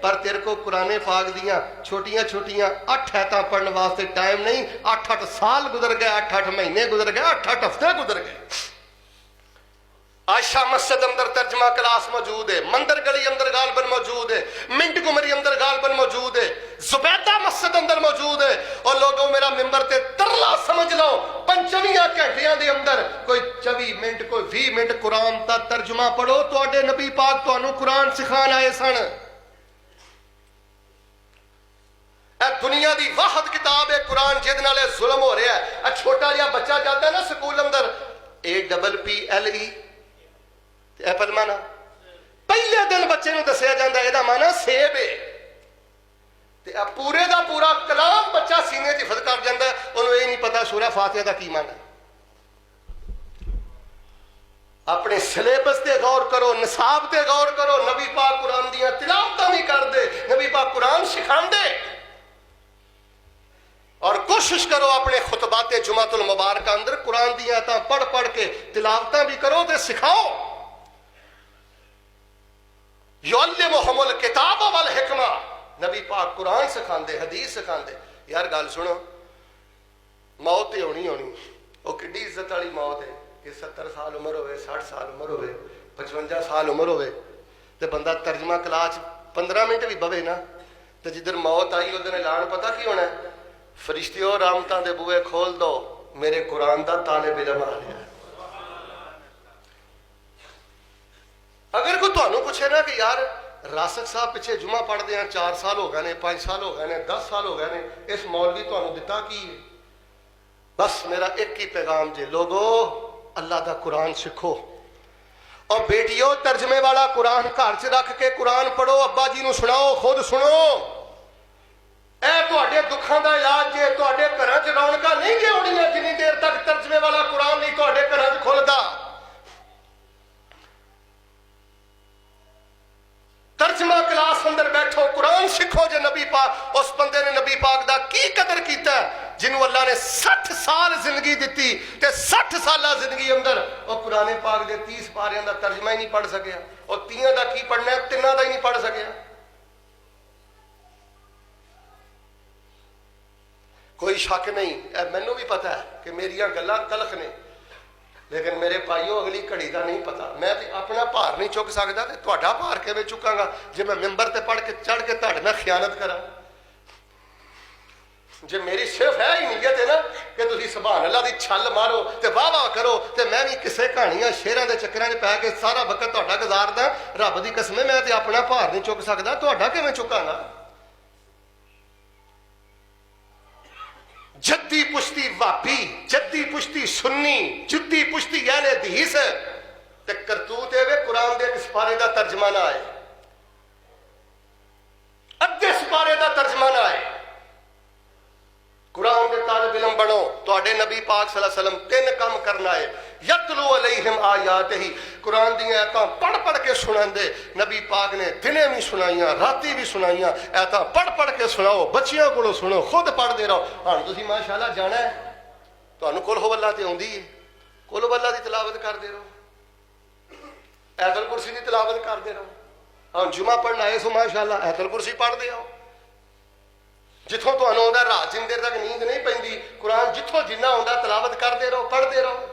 پر تیرے کو قرآن پاک دیاں چھوٹیاں چھوٹیاں 8 آیتاں پڑھنے واسطے ٹائم نہیں. 8 سال گزر گئے, 8 مہینے گزر گئے, 8 ہفتے گزر گئے. عائشہ مسجد اندر ترجمہ کلاس موجود ہے, مندر گلی اندر غالباً موجود ہے, منٹ گمری اندر غالباً موجود ہے, زبیدہ مسجد اندر موجود ہے. اور لوگوں میرا ممبر تے ترلا سمجھ لو 25 گھنٹیاں دے اندر کوئی 24 منٹ کوئی 20 منٹ قرآن دا ترجمہ پڑھو. تواڈے نبی پاک تانوں قرآن سکھان آئے سن. اے دنیا دی واحد کتاب ہے قرآن جہدے نال ظلم ہو رہا ہے. اے چھوٹا جہا بچہ جاتا ہے نا سکول اندر, APPLE ایپل مانا, پہلے دن بچے نو دسیا جاتا ہے یہ مانا سیب ہے. پورے دا پورا کلام بچہ سینے چ حفظ کر جاتا ہے, انہوں یہ نہیں پتا سورہ فاتحہ دا کی مانا. اپنے سلیبس تے غور کرو, نصاب تے غور کرو. نبی پاک قرآن دیا تلاوتاں بھی کر دے, نبی پاک قرآن سکھا دے. اور کوشش کرو اپنے خطبات جمعۃ المبارکہ اندر قرآن دیا آیتاں پڑھ پڑھ کے تلاوتاں بھی کرو تے سکھاؤ. یعلمہم الکتاب والحکمہ, نبی پاک قرآن سکھاندے, حدیث سکھاندے. یار گل سنو, موت تے ہونی ہونی, وہ کڈی عزت والی موت ہے کہ 70 سال عمر ہوئے, 60 سال عمر ہوئے, 55 سال عمر ہوئے تے بندہ ترجمہ کلاس 15 منٹ بھی بوے نا, تے جدھر موت آئی ادھر اعلان پتہ کی ہونا ہے, فرشتیوں رحمتاں دے بوئے کھول دو, میرے قرآن دا طالب علم آ رہا ہے. اگر کوئی تانوں پوچھے نا کہ یار راسک صاحب پیچھے جمعہ پڑھ دے ہیں 4 سال ہو گئے نے, 5 سال ہو گئے نے, 10 سال ہو گئے نے, اس مولوی تانوں دتا کی ہے؟ بس میرا ایک ہی پیغام جے, لوگو اللہ دا قرآن سکھو. اور بیٹیوں ترجمے والا قرآن گھر چ رکھ کے قرآن پڑھو, ابا جی نو سناؤ, خود سنو. اے تواڈے دکھاں دا علاج جے, تواڈے گھراں چ رونقاں نہیں گے ہونیاں جنی دیر تک ترجمے والا قرآن نہیں تواڈے گھراں چ کھلدا. ترجمہ کلاس اندر بیٹھو, قرآن سکھو. جو نبی پاک, اس بندے نے نبی پاک دا کی قدر کیتا ہے جنہوں اللہ نے 60 سال زندگی دیتی تے 60 سالہ زندگی اندر وہ قرآن پاک دے 30 پاریاں دا ترجمہ ہی نہیں پڑھ سکیا, اور 3 دا کی پڑھنا ہے, 3 دا ہی نہیں پڑھ سکیا. کوئی شک نہیں, مینوں بھی پتہ ہے کہ میریاں گلاں تلخ نے, لیکن میرے بھائیو اگلی گھڑی کا نہیں پتا. میں اپنا بھار نہیں چک سکتا, تے تہاڈا بھار کیویں چکاں گا جے میں ممبر تے پڑھ کے چڑھ کے تہاڈے نال خیانت کراں. جے میری صرف ہے ہی نیت ہے نا کہ تسی سبحان اللہ دی چھل مارو تے واہ واہ کرو, تے میں بھی کسے کہانیاں شعراں دے چکراں وچ پے کے سارا وقت تہاڈا گزاردا, رب دی قسم میں تے اپنا بھار نہیں چک سکدا, تہاڈا کیویں چکاں گا. جدی پشتی وابی, جدی پشتی سنی, جدی پشتی یعنی حدیث, تے کرتوت ہے قرآن دے ایک سپارے دا ترجمہ نہ آئے, ادھے سپارے دا ترجمہ نہ آئے. قرآن دے طالب علم بنو. تواڈے نبی پاک صلی اللہ علیہ وسلم 3 کام کرنا ہے. یتلو علیہم آیاتہ, قرآن دی آیتاں پڑھ پڑھ کے سنان دے. نبی پاک نے دنے بھی سنائیاں, راتی بھی سنائیاں, آیتاں پڑھ پڑھ کے سناؤ, بچیاں کولوں سنو, خود پڑھ دے رہو. ہن تسی ماشاءاللہ جانا ہے, تانوں قل ہو اللہ تے اوندی ہے, قل ہو اللہ دی تلاوت کر دے رہو, آیت الکرسی دی تلاوت کر دے رہو. ہن جمعہ پڑھنا ہے سو ماشاءاللہ آیت الکرسی پڑھ دے آؤ. جتوں تمہیں آتا رات جن دیر تک نیند نہیں پیندی, قرآن جتوں جنہ آتا تلاوت کرتے رہو, پڑھتے رہو.